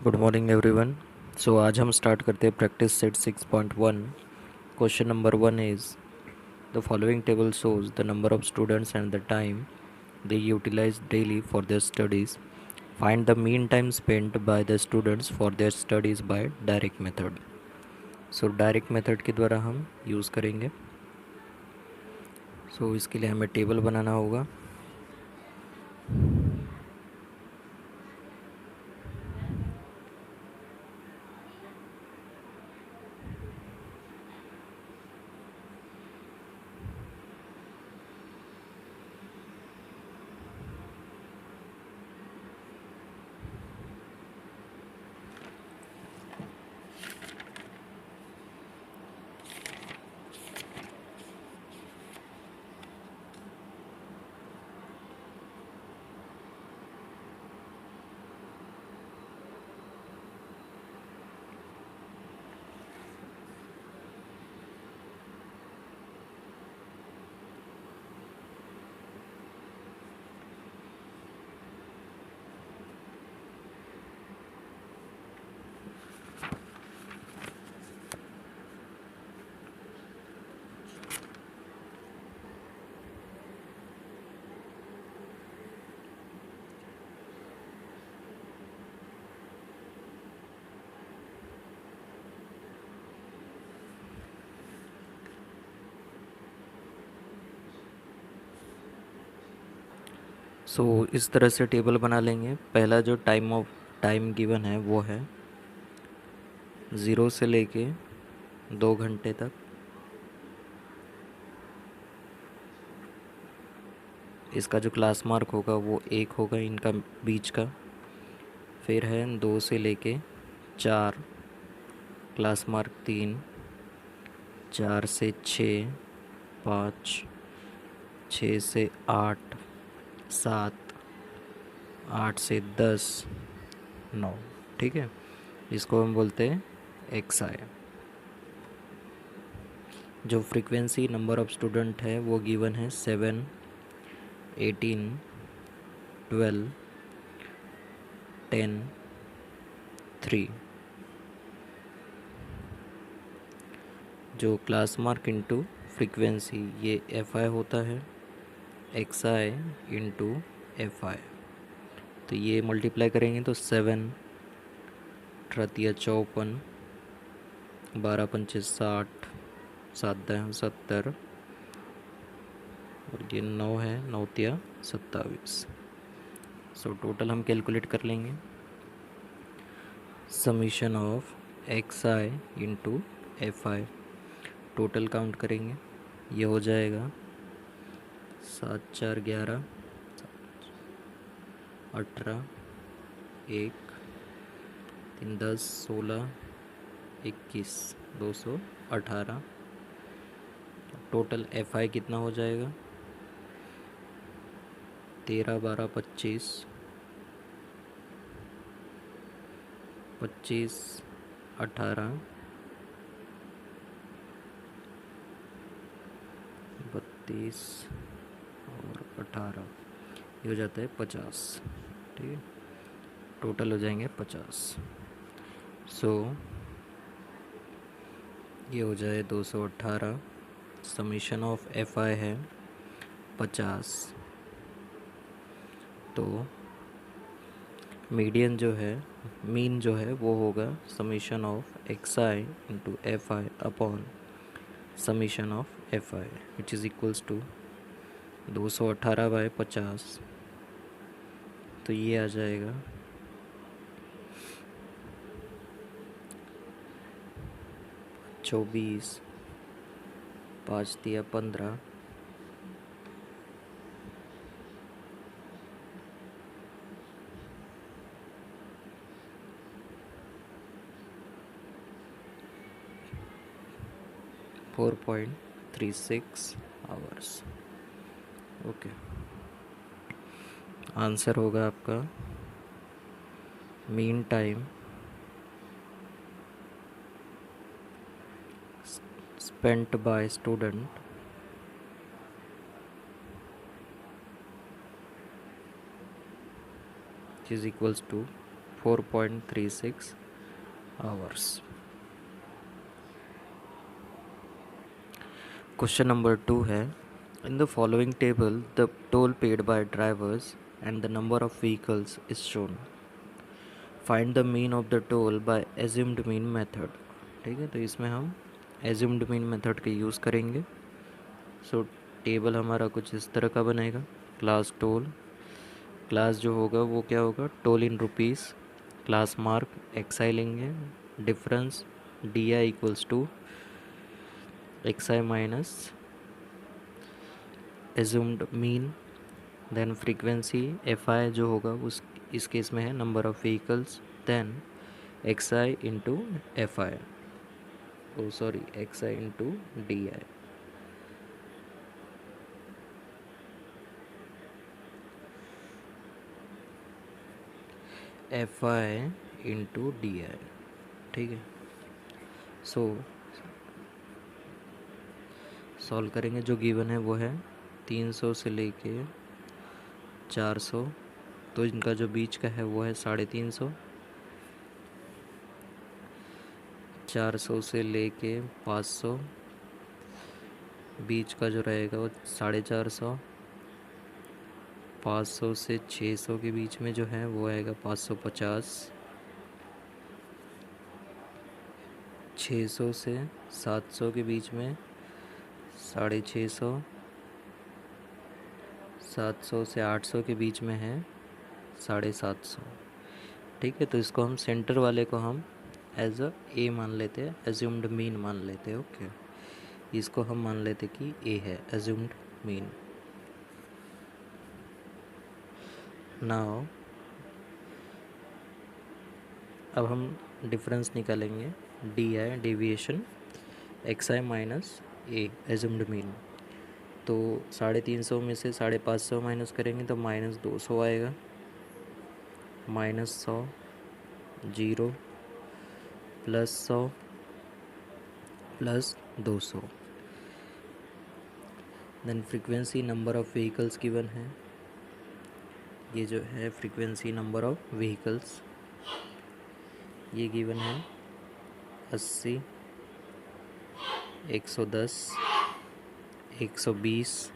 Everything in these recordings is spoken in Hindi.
Good morning everyone. सो आज हम स्टार्ट करते हैं practice set 6.1। Question number 1 is the following table shows the number of students and the time they utilise daily for their studies. Find the mean time spent by the students for their studies by direct method. So direct method के द्वारा हम यूज़ करेंगे। सो इसके लिए हमें टेबल बनाना होगा। सो इस तरह से टेबल बना लेंगे। पहला जो टाइम गिवन है वो है 0 से लेके 2 घंटे तक। इसका जो क्लास मार्क होगा वो 1 होगा इनका बीच का। फिर है 2 से लेके 4, क्लास मार्क 3। 4 से 6, 5। 6 से 8, 7। 8 से 10, 9। ठीक है, इसको हम बोलते हैं एक्स आई। जो फ्रीक्वेंसी नंबर ऑफ स्टूडेंट है वो गिवन है 7, 18, 12, 10, 3। जो क्लास मार्क इंटू फ्रीक्वेंसी ये एफ आई होता है, x i into f i. तो ये मल्टीप्लाई करेंगे तो 7 3 54, 12 पंचे 60, 7 10 70, और ये 9 है, 9 तिया 27। सो टोटल हम कैलकुलेट कर लेंगे। Summation of x i into f I total count करेंगे। ये हो जाएगा 7 4 11, 18, 1 3 10 16, 21, 218। टोटल एफ आई कितना हो जाएगा? 13 12 25, 25 18, 32 और 18, ये हो जाता है 50। ठीक है, टोटल हो जाएंगे 50। सो ये हो जाए 218। समीशन ऑफ एफ आई है 50। तो मीडियन जो है, मीन जो है वो होगा summation of x i into f i upon summation of f i, which is equals to 218/50। तो ये आ जाएगा 24, 5 तिया 15, 4.36 आवर्स। ओके, आंसर होगा आपका mean time spent by student is equals to 4.36 hours. Question number 2 है, in the following table the toll paid by drivers and the number of vehicles is shown, find the mean of the toll by assumed mean method. ठीक है, तो इसमें हम एज्यूम्ड मीन मेथड के यूज़ करेंगे। सो टेबल हमारा कुछ इस तरह का बनेगा। क्लास टोल, क्लास जो होगा वो क्या होगा, toll in rupees, class mark x i लेंगे, difference d i equals to x i minus assumed mean, then frequency f i जो होगा उस इस केस में है number of vehicles, then x i into f i, oh sorry x i into d i. F i into d i. ठीक है, सो सॉल्व करेंगे। जो गिवन है वो है 300 से लेके 400, तो इनका जो बीच का है वो है 350। 400 से लेके 500, बीच का जो रहेगा वो 450। 500 से 600 के बीच में जो है वो आएगा 550। 600 से 700 के बीच में 650। 700 से 800 के बीच में है 750। ठीक है, तो इसको हम सेंटर वाले को हम एज अ ए मान लेते हैं, एज्यूम्ड मीन मान लेते हैं। ओके, इसको हम मान लेते कि ए है एज्यूम्ड मीन। नाउ अब हम डिफरेंस निकालेंगे, D I deviation x i minus A assumed mean. तो 350 में से 550 माइनस करेंगे तो -200 आएगा, -100, 0, +100, +200। Then frequency number of vehicles given है, ये जो है फ्रीक्वेंसी नंबर ऑफ व्हीकल्स ये गिवन है 80, 110, 120,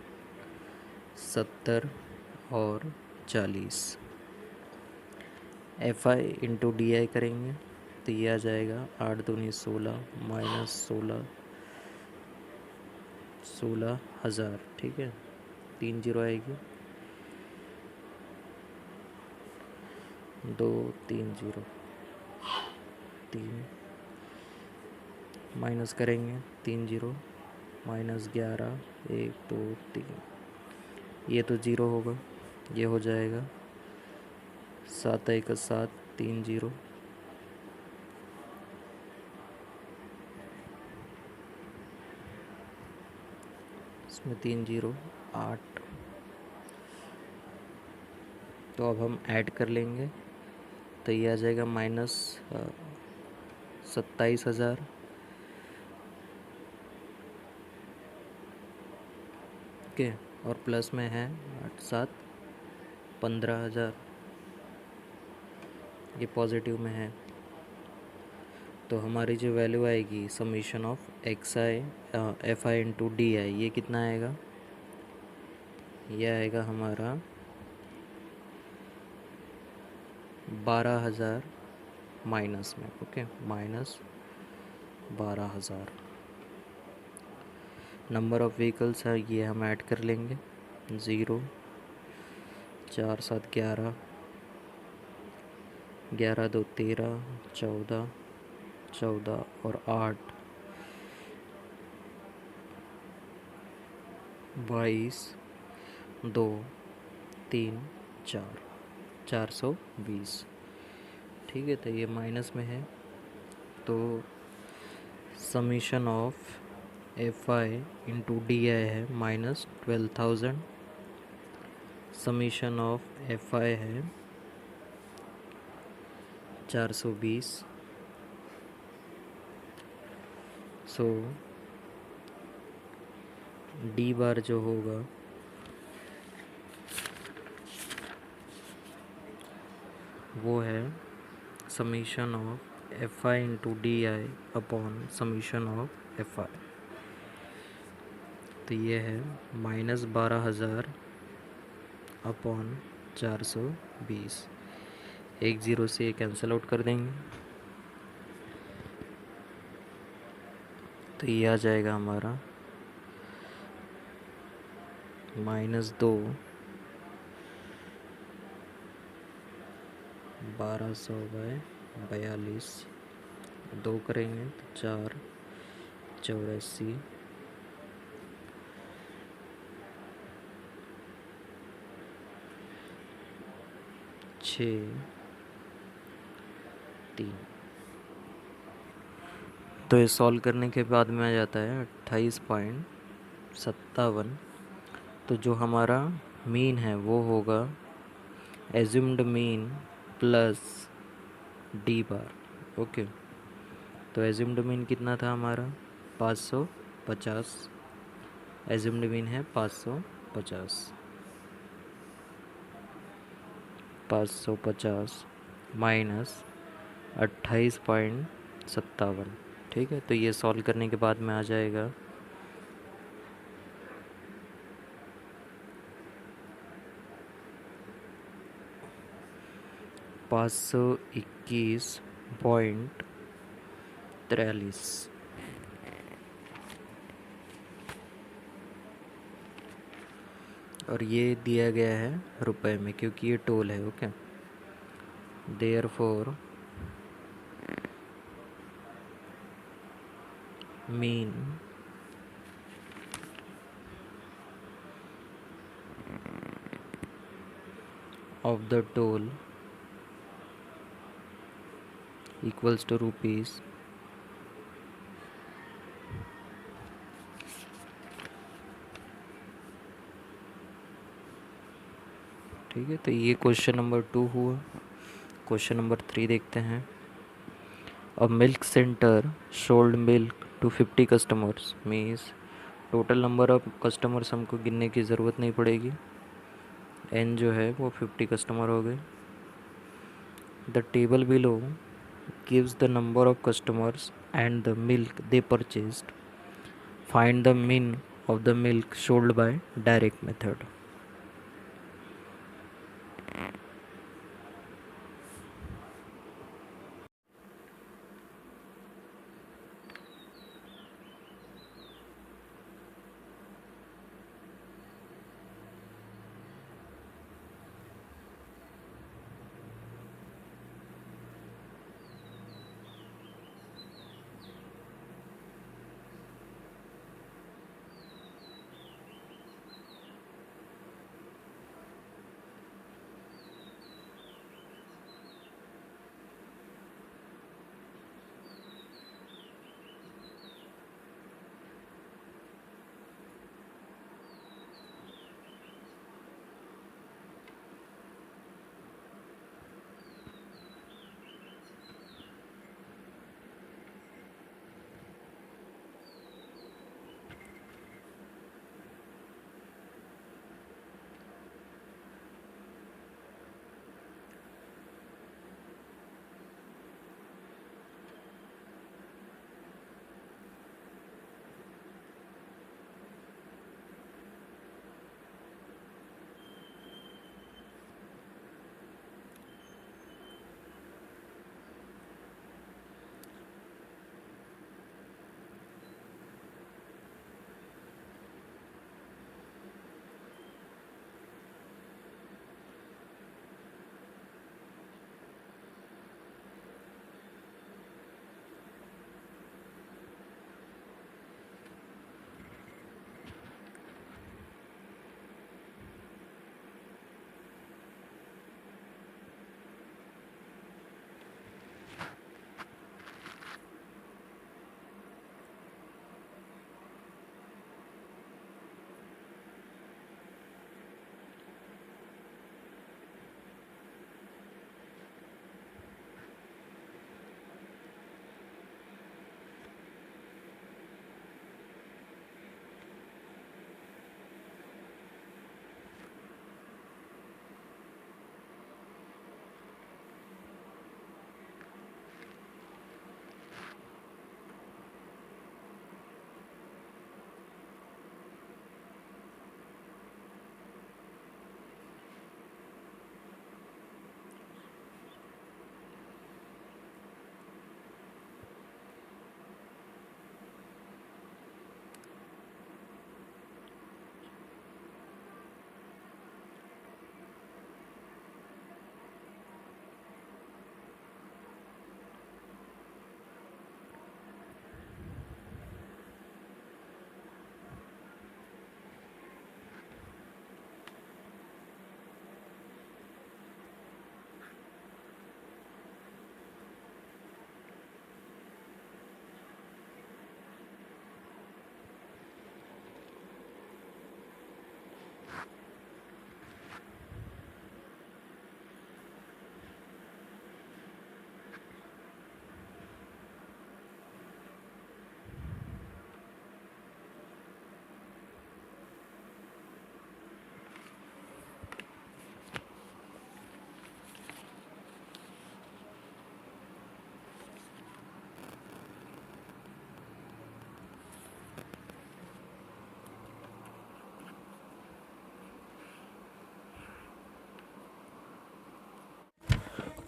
70 और 40। F i into d i करेंगे तो ये आ जाएगा 8 दूनी 16 -16, 16,000। ठीक है, 3 जीरो आएगी, 2 3 0, 3 माइनस करेंगे, 3 0 -11, 1 2 3, ये तो 0 होगा, ये हो जाएगा 7 1 7, 3 0, इसमें 3 0 8। तो अब हम ऐड कर लेंगे तो ये आ जाएगा -27,000, ओके, और प्लस में है 8 7 15,000, ये पॉजिटिव में है। तो हमारी जो वैल्यू आएगी summation of x I f i into d आई, ये कितना आएगा, ये आएगा हमारा 12,000 माइनस में। ओके, -12,000। नंबर ऑफ़ व्हीकल्स है ये हम ऐड कर लेंगे, 0, 4 7 11, 11 2 13, 14, 14 और 8 22, 2 3 4, 420। ठीक है, तो ये माइनस में है, तो summation of f i into d आई है -12,000। समीशन ऑफ एफ आई है 420। सो डी बार जो होगा वो है summation of f i into d I upon summation of f i. तो ये है -12,000 अपॉन 420। एक ज़ीरो से ये कैंसिल आउट कर देंगे, तो ये आ जाएगा हमारा -2 1200/42। 2 करेंगे तो 4 84 6 3। तो ये सॉल्व करने के बाद में आ जाता है 28.57। तो जो हमारा मीन है वो होगा एज्यूम्ड मीन प्लस डी बार। ओके, तो एज्यूम्ड मीन कितना था हमारा 550। एज्यूम्ड मीन है 550 माइनस 28.57। ठीक है, तो ये सॉल्व करने के बाद में आ जाएगा 521.43। और ये दिया गया है रुपए में क्योंकि ये टोल है। Okay, therefore mean of the toll equals to rupees ठीक है, तो ये क्वेश्चन नंबर 2 हुआ। क्वेश्चन नंबर 3 देखते हैं। A milk centre sold milk to 50 customers means total number of customers हमको गिनने की ज़रूरत नहीं पड़ेगी। एन जो है वो 50 कस्टमर हो गए। The table below gives the number of customers and the milk they purchased. Find the min of the milk sold by direct method.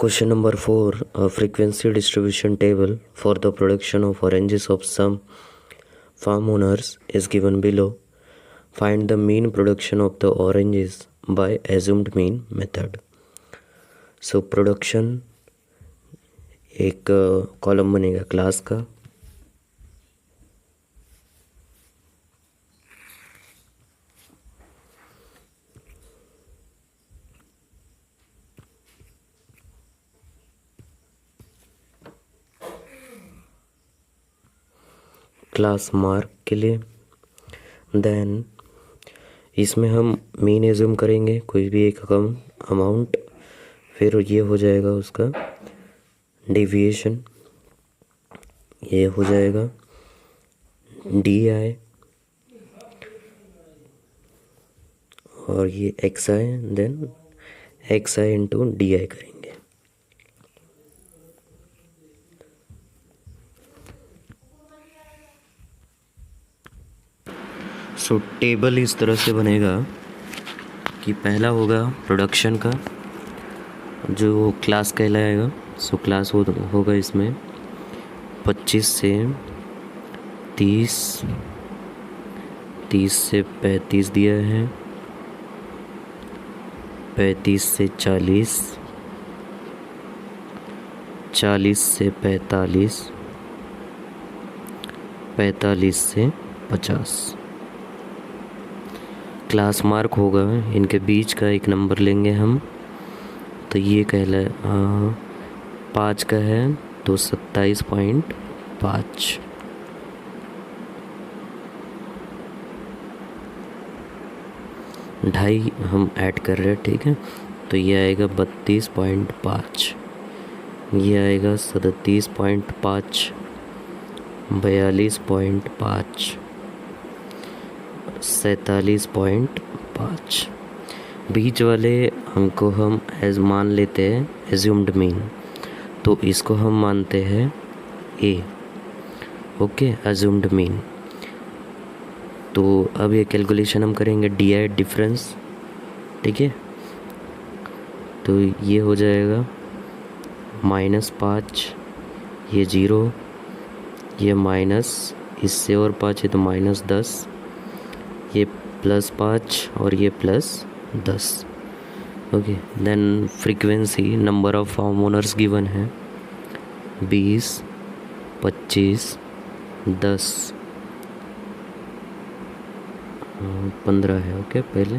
Question number 4, a frequency distribution table for the production of oranges of some farm owners is given below. Find the mean production of the oranges by assumed mean method. So production एक कॉलम बनेगा क्लास का, क्लास मार्क के लिए। देन इसमें हम मीन एज्यूम करेंगे कोई भी एक अमाउंट, फिर ये हो जाएगा उसका डेविएशन, ये हो जाएगा DI और ये XI, then XI into DI करेंगे। सो टेबल इस तरह से बनेगा कि पहला होगा प्रोडक्शन का जो क्लास कहलाएगा। सो क्लास होगा इसमें 25 से 30, 30 से 35 दिया है, 35 से 40, 40 से 45, 45 से 50। क्लास मार्क होगा, इनके बीच का एक नंबर लेंगे हम, तो ये कहला 5 का है तो 27.5। ढाई हम ऐड कर रहे हैं, ठीक है, तो ये आएगा 32.5, ये आएगा 37.5, 42.5, 47.5। बीच वाले हमको हम एज मान लेते हैं एज्यूम्ड मीन, तो इसको हम मानते हैं A, ओके, एज्यूम्ड मीन। तो अब ये कैलकुलेशन हम करेंगे DI डिफरेंस, ठीक है, तो ये हो जाएगा -5, ये 0, ये माइनस, इससे और 5 है तो -10, ये +5 और ये +10, okay. Then frequency number of farm owners given है 20, 25, 10, 15 है, ओके, पहले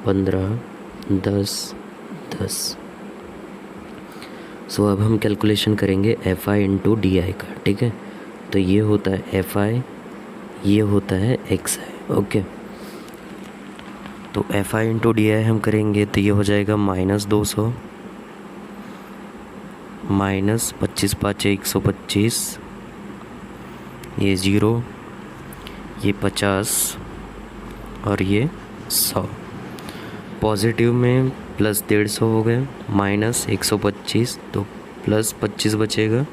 15, 10, 10। सो अब हम कैलकुलेशन करेंगे FI इंटू DI का, ठीक है, तो ये होता है FI, ये होता है XI, ओके। तो FI इंटू DI हम करेंगे तो ये हो जाएगा -200, -25 5 125, ये 0, ये 50 और ये 100। पॉजिटिव में +150 हो गए, -125 तो +25 बचेगा,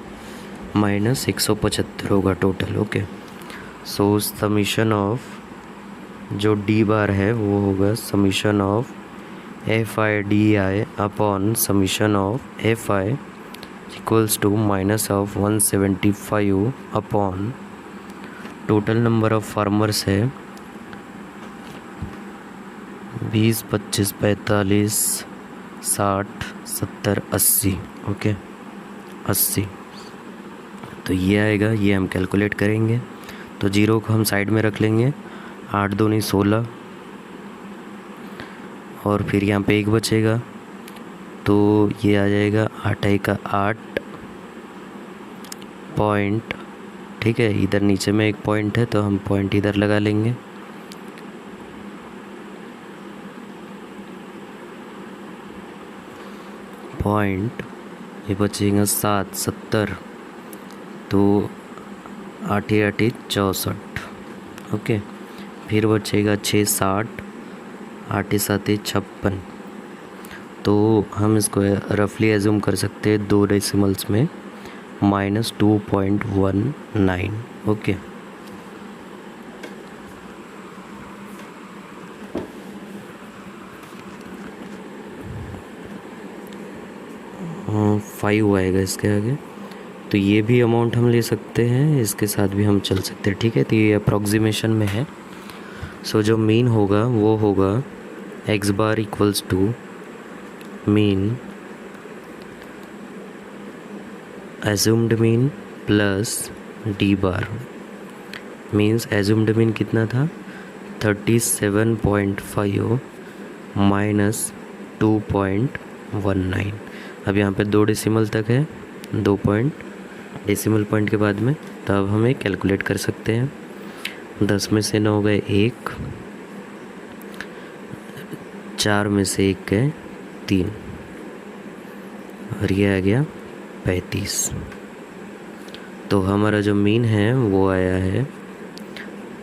-175 होगा टोटल, ओके। सो समीशन ऑफ जो D बार है वो होगा summation of FI DI upon summation of FI equals to -175 upon total number of farmers है 20, 25, 45, 60, 70, 80, ओके, 80। तो ये आएगा, ये हम कैलकुलेट करेंगे, तो 0 को हम साइड में रख लेंगे, 8 दूनी 16 और फिर यहाँ पे 1 बचेगा, तो ये आ जाएगा 8 का 8 पॉइंट, ठीक है, इधर नीचे में एक पॉइंट है तो हम पॉइंट इधर लगा लेंगे, पॉइंट, ये बचेगा 7, 70, तो 8 8 64, ओके। फिर बचेगा 6 60, 8 7 56, तो हम इसको रफली एज्यूम कर सकते हैं 2 डेसिमल्स में -2.19, ओके। 5 आएगा इसके आगे। तो ये भी अमाउंट हम ले सकते हैं, इसके साथ भी हम चल सकते हैं, ठीक है। तो ये अप्रॉक्सीमेशन में है। सो जो मीन होगा वो होगा x bar equals to mean assumed mean plus d bar. Means assumed mean कितना था, 37.5 माइनस 2.19। अब यहाँ पे 2 डेसिमल तक है, 2 पॉइंट डेसिमल पॉइंट के बाद में, तो अब हमें कैलकुलेट कर सकते हैं। 10 में से 9 गए 1, 4 में से 1 गए 3, और ये आ गया 35। तो हमारा जो मीन है वो आया है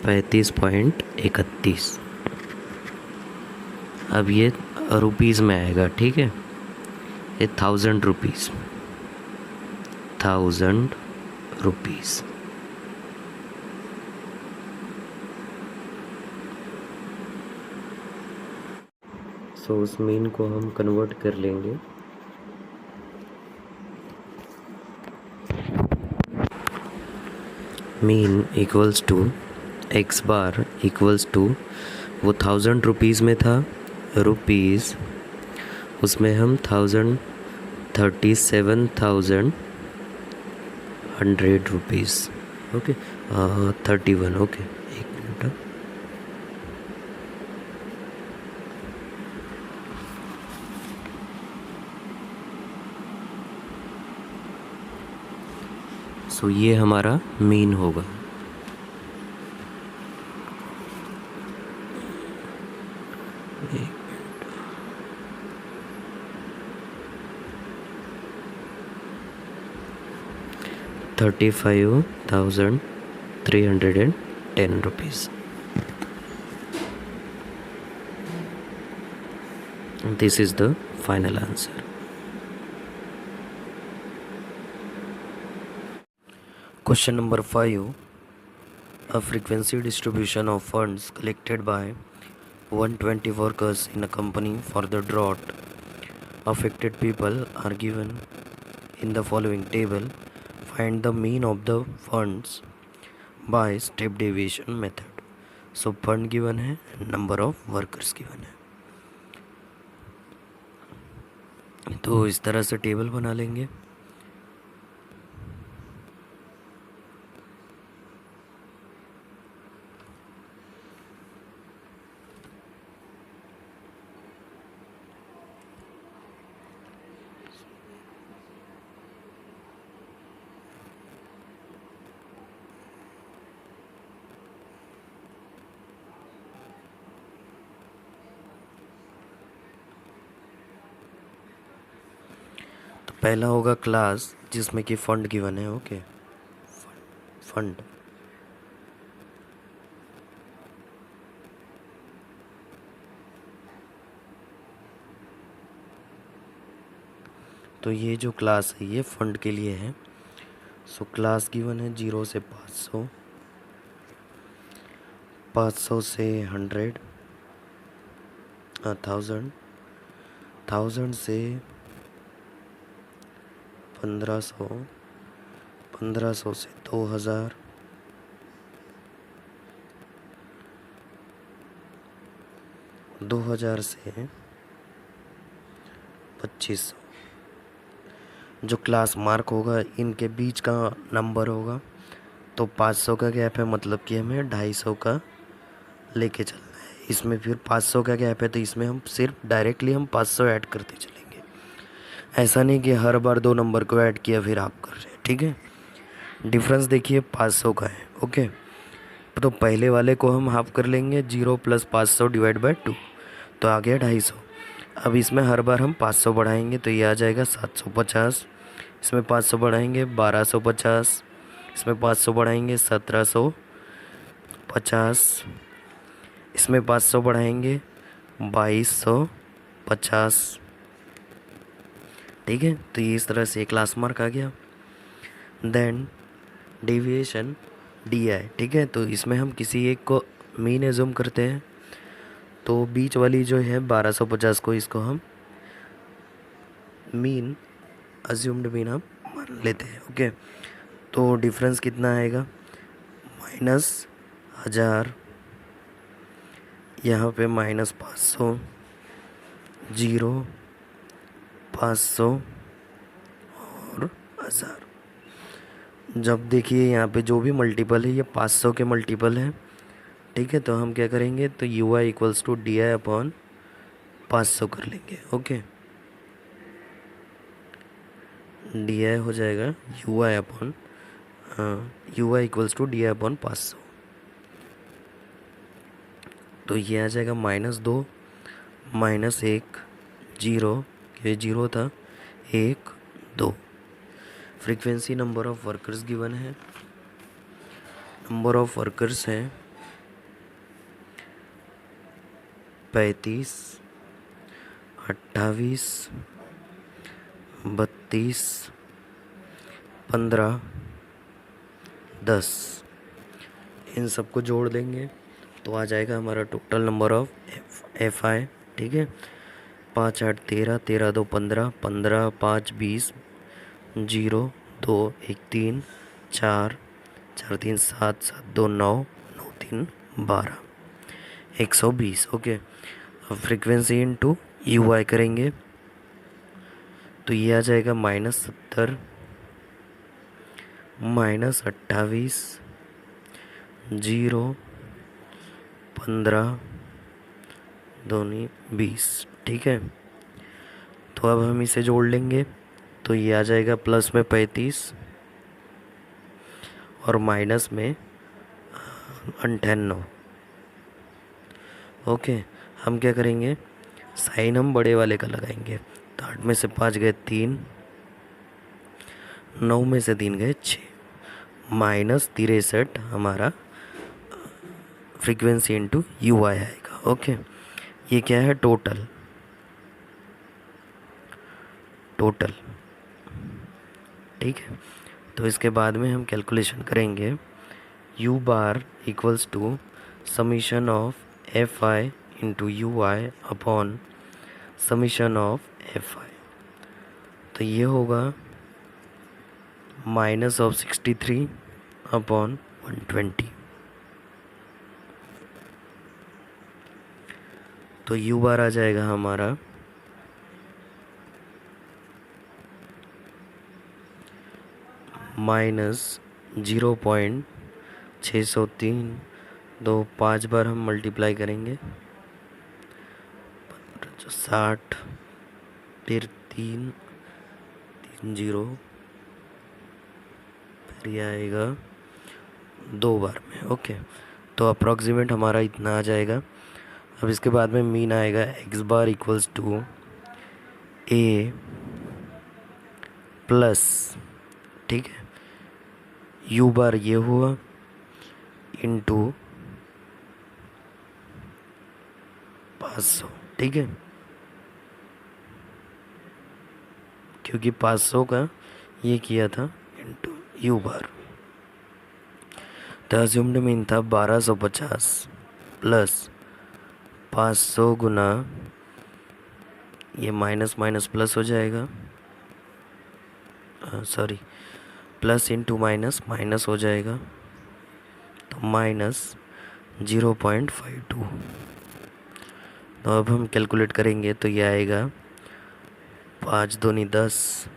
35.31। अब ये रुपीज़ में आएगा, ठीक है। ये 1000 रुपीज़, 1000 रुपीज़। सो उस मीन को हम कन्वर्ट कर लेंगे। Mean equals to x bar equals to, वो 1000 रुपीज़ में था, रुपीज़, उसमें हम 37,100 रुपीज़, ओके, 31, ओके, एक मिनट। सो ये हमारा मीन होगा। ₹35,310. This is the final answer. Question number 5. A frequency distribution of funds collected by 120 workers in a company for the drought affected people are given in the following table. Find the mean of the funds by step deviation method. So fund given है, number of workers given है। तो इस तरह से टेबल बना लेंगे। पहला होगा क्लास जिसमें कि फंड गिवन है, ओके, फंड। तो ये जो क्लास है ये फंड के लिए है। सो क्लास गिवन है 0 से 500, 500 से 100, 1000, 1000 से 1500, 1500 से 2000, 2000 से 2500। जो क्लास मार्क होगा इनके बीच का नंबर होगा। तो 500 का गैप है, मतलब कि हमें 250 का लेके चलना है। इसमें फिर 500 का गैप है, तो इसमें हम सिर्फ डायरेक्टली हम 500 ऐड करते चलेंगे। ऐसा नहीं कि हर बार 2 नंबर को ऐड किया फिर आप कर रहे हैं, ठीक है। डिफरेंस देखिए 500 का है, ओके। तो पहले वाले को हम हाफ कर लेंगे, 0 + 500 डिवाइड बाय 2, तो आ गया 250। अब इसमें हर बार हम 500 बढ़ाएंगे, तो ये आ जाएगा 750। इसमें 500 बढ़ाएंगे 1250, इसमें 500 बढ़ाएंगे 1750, इसमें 500 बढ़ाएंगे 2250, ठीक है। तो ये इस तरह से क्लास मार्क आ गया। देन डेविएशन डी आई, ठीक है। तो इसमें हम किसी एक को मीन एज्यूम करते हैं। तो बीच वाली जो है 1250 को, इसको हम मीन अज्यूम्ड मीन आप मान लेते हैं। ओके, तो डिफरेंस कितना आएगा, -1000, यहाँ पे -500, 0, 500 और 1000। जब देखिए यहाँ पे जो भी मल्टीपल है ये 500 के मल्टीपल है, ठीक है, तो हम क्या करेंगे, तो u i equals to D I upon 500 कर लेंगे। ओके, डी आई हो जाएगा u i upon, u i equals to D I upon 500। तो ये आ जाएगा -2, -1, 0, ये 0 था, 1, 2। Frequency number of workers given है, नंबर ऑफ वर्कर्स हैं 35, 28, 32, 15, 10। इन सबको जोड़ देंगे तो आ जाएगा हमारा टोटल नंबर ऑफ एफ आई, ठीक है। 5 8 13, 13 2 15, 15 5 20, 0 2 1 3, 4 4 3 7, 7 2 9, 9 3 12, 120। ओके, अब फ्रीक्वेंसी इंटू यू आई करेंगे तो ये आ जाएगा -70, -28, 0, 15, 2 20, ठीक है। तो अब हम इसे जोड़ लेंगे तो ये आ जाएगा प्लस में 35 और माइनस में 98। ओके, हम क्या करेंगे, साइन हम बड़े वाले का लगाएंगे। तो 8 में से 5 गए 3, 9 में से 3 गए 6, -63 हमारा फ्रीक्वेंसी इंटू यू आई आएगा। ओके, ये क्या है, टोटल, ठीक है। तो इसके बाद में हम कैलकुलेशन करेंगे, u bar equals to summation of f i into u i upon summation of f i. तो ये होगा -63 अपॉन 120। तो यू बार आ जाएगा हमारा -0.603। 5 बार हम मल्टीप्लाई करेंगे, 60, फिर 3 3 0, फिर ये आएगा 2 बार में। ओके, तो अप्रॉक्सीमेट हमारा इतना आ जाएगा। अब इसके बाद में मीन आएगा x bar equals to a plus, ठीक है, यू बार ये हुआ इंटू 500, ठीक है, क्योंकि 500 का ये किया था इंटू यू बार। तो अज्यूम्ड मीन था 1250 प्लस 500 गुना, ये माइनस माइनस प्लस हो जाएगा, sorry, plus into minus minus हो जाएगा, तो -0.52। तो अब हम कैलकुलेट करेंगे तो ये आएगा 5 दूनी 10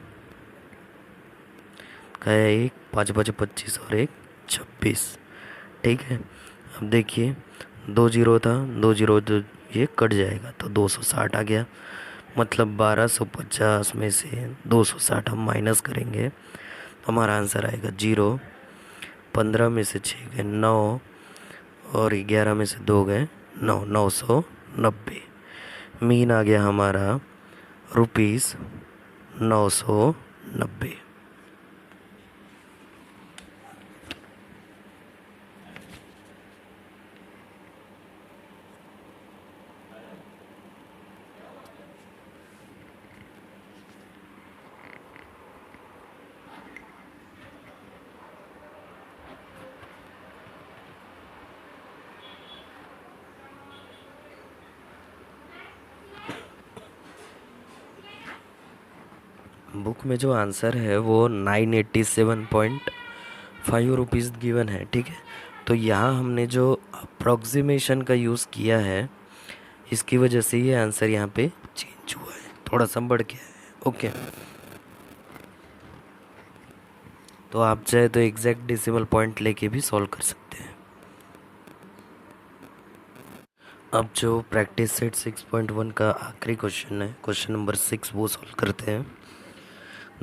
का है 1, 5 5 25 और 1 26, ठीक है। अब देखिए 2 0 था, 2 0 ये कट जाएगा तो 260 आ गया। मतलब 1250 में से 260 हम माइनस करेंगे तो हमारा आंसर आएगा 0। 15 में से 6 गए 9 और 11 में से 2 गए 9, 990। मीन आ गया हमारा ₹990। बुक में जो आंसर है वो 987.5 गिवन है, ठीक है। तो यहाँ हमने जो अप्रोक्सीमेशन का यूज़ किया है, इसकी वजह से ये आंसर यहाँ पे चेंज हुआ है, थोड़ा सा बढ़ गया है। ओके, तो आप चाहे तो एग्जैक्ट डेसिमल पॉइंट लेके भी सॉल्व कर सकते हैं। अब जो प्रैक्टिस सेट 6.1 का आखिरी क्वेश्चन है, क्वेश्चन नंबर 6, वो सॉल्व करते हैं।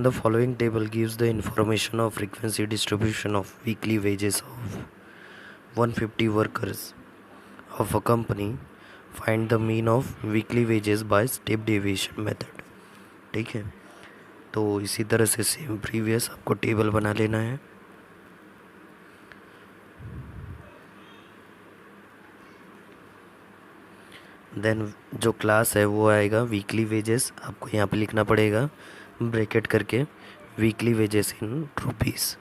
The following table gives the information of frequency distribution of weekly wages of 150 workers of a company. Find the mean of weekly wages by step deviation method, ठीक है। तो इसी तरह से सेम प्रीवियस आपको टेबल बना लेना है। देन जो क्लास है वो आएगा वीकली वेजेस, आपको यहाँ पे लिखना पड़ेगा ब्रैकेट करके वीकली वेजेस इन रुपीस।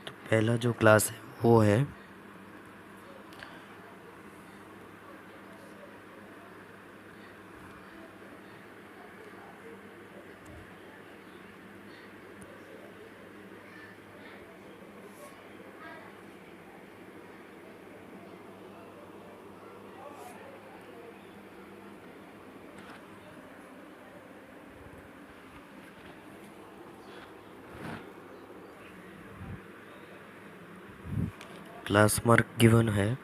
तो पहला जो क्लास है वो है क्लास मार्क गिवन है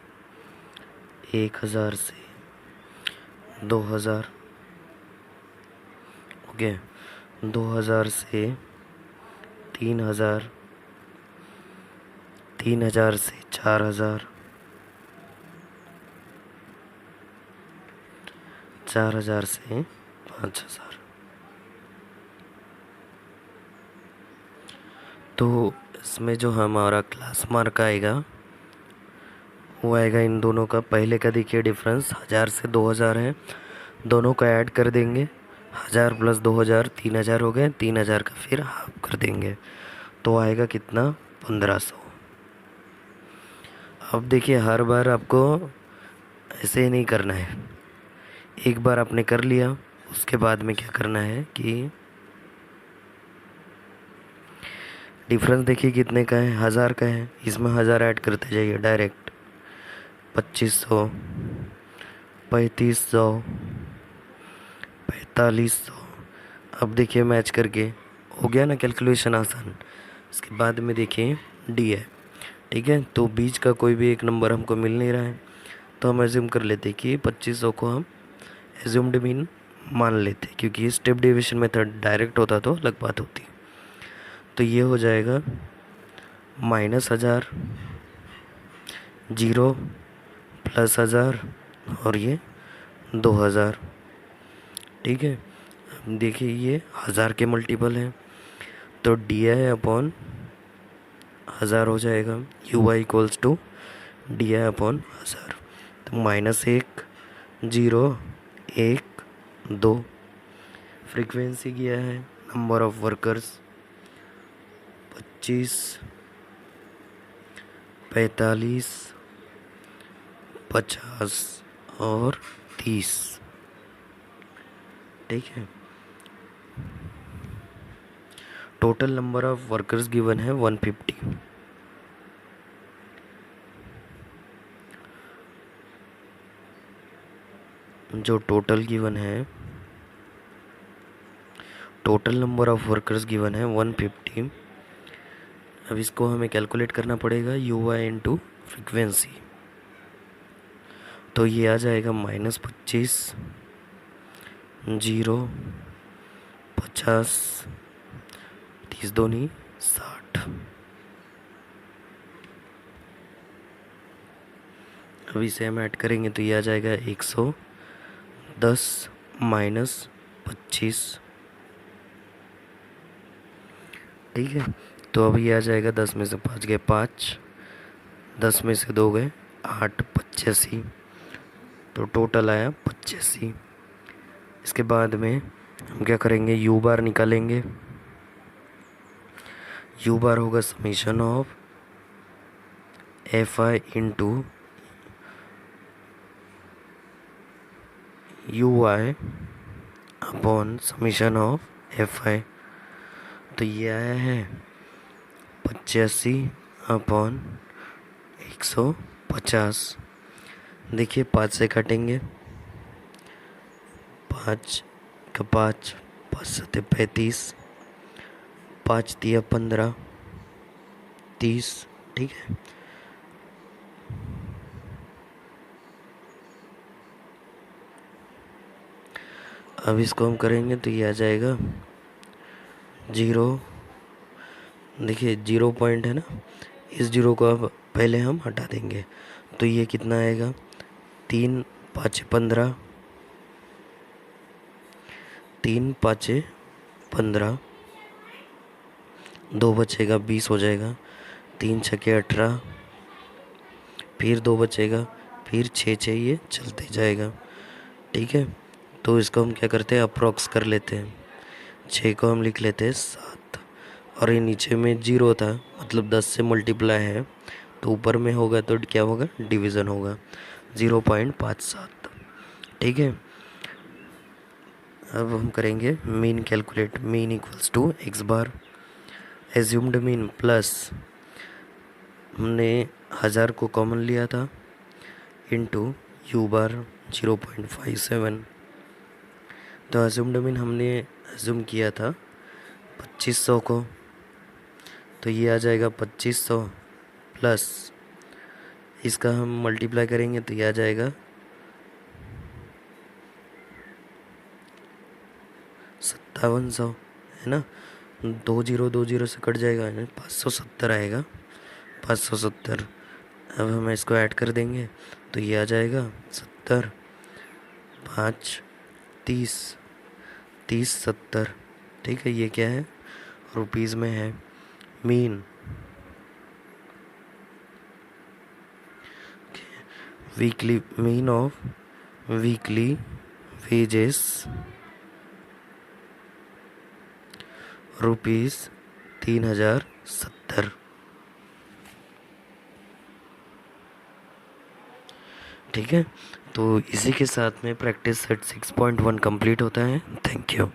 1000 से 2000, ओके, 2000 से 3000, 3000 से 4000, 4000 से 5000। तो इसमें जो हमारा क्लास मार्क आएगा वो आएगा इन दोनों का। पहले का देखिए डिफरेंस 1000 से 2000 है, दोनों का ऐड कर देंगे, 1000 प्लस 2000 3000 हो गए, 3000 का फिर हाफ कर देंगे, तो आएगा कितना 1500। अब देखिए हर बार आपको ऐसे ही नहीं करना है, एक बार आपने कर लिया उसके बाद में क्या करना है कि डिफरेंस देखिए कितने का है, 1000 का है, इसमें 1000 ऐड करते जाइए डायरेक्ट। 2500, 3500, 4500। अब देखिए मैच करके हो गया ना कैलकुलेशन आसान। इसके बाद में देखिए डी है, ठीक है। तो बीच का कोई भी एक नंबर हमको मिल नहीं रहा है, तो हम एज्यूम कर लेते कि 2500 को हम एज्यूम्ड मीन मान लेते, क्योंकि स्टेप डेविएशन मेथड डायरेक्ट होता तो अलग बात होती। तो ये हो जाएगा -1000, 0 प्लस 1000 और ये 2000, ठीक है। अब देखिए ये 1000 के मल्टीपल है, तो डी आई अपॉन 1000 हो जाएगा, U Y equals to D I upon 1000। तो -1, 0, 1, 2। फ्रीक्वेंसी किया है, नंबर ऑफ वर्कर्स 25, 45, 50 और 30, ठीक है। Total number of workers given है 150। जो टोटल गिवन है, total number of workers given है 150। अब इसको हमें कैलकुलेट करना पड़ेगा यू वाई इंटू फ्रिक्वेंसी। तो ये आ जाएगा -25, 0, 50, 30 दूनी 60। अब इसे हम ऐड करेंगे तो ये आ जाएगा 110 माइनस 25, ठीक है। तो अब ये आ जाएगा 10 में से 5 गए 5, 10 में से 2 गए 8, 85। तो टोटल आया 85। इसके बाद में हम क्या करेंगे, यू बार निकालेंगे। यू बार होगा summation of f i into u i upon summation of f i. तो ये आया है 85/150। देखिए 5 से काटेंगे, 5 का 5, 5 सत्ते 35, 5 तिया 15, 30। ठीक है, अब इसको हम करेंगे तो ये आ जाएगा 0। देखिए 0 पॉइंट है ना, इस 0 को अब पहले हम हटा देंगे, तो ये कितना आएगा 3 5 15, 3 5 15, 2 बचेगा 20 हो जाएगा, 3 छके 18, फिर 2 बचेगा, फिर 6 ये चलते जाएगा। ठीक है, तो इसको हम क्या करते हैं, अप्रॉक्स कर लेते हैं। 6 को हम लिख लेते हैं 7, और ये नीचे में 0 था, मतलब 10 से मल्टीप्लाई है, तो ऊपर में होगा तो क्या होगा, डिवीज़न होगा, 0.57। ठीक है, अब हम करेंगे mean calculate. Mean equals to x bar, assumed mean plus, हमने 1000 को कॉमन लिया था, इनटू u बार 0.57। तो एज्यूम्ड मीन हमने एज्यूम किया था 2500 को, तो ये आ जाएगा 2500 प्लस इसका हम मल्टीप्लाई करेंगे तो ये आ जाएगा 5700, है ना। 2 0 से कट जाएगा, 570 आएगा, 570। अब हम इसको ऐड कर देंगे तो ये आ जाएगा 70, 5 30, 30 70। ठीक है, ये क्या है, रुपीज़ में है। Mean weekly, mean of weekly wages ₹3070। ठीक है, तो इसी के साथ में प्रैक्टिस सेट 6.1 कंप्लीट होता है। Thank you.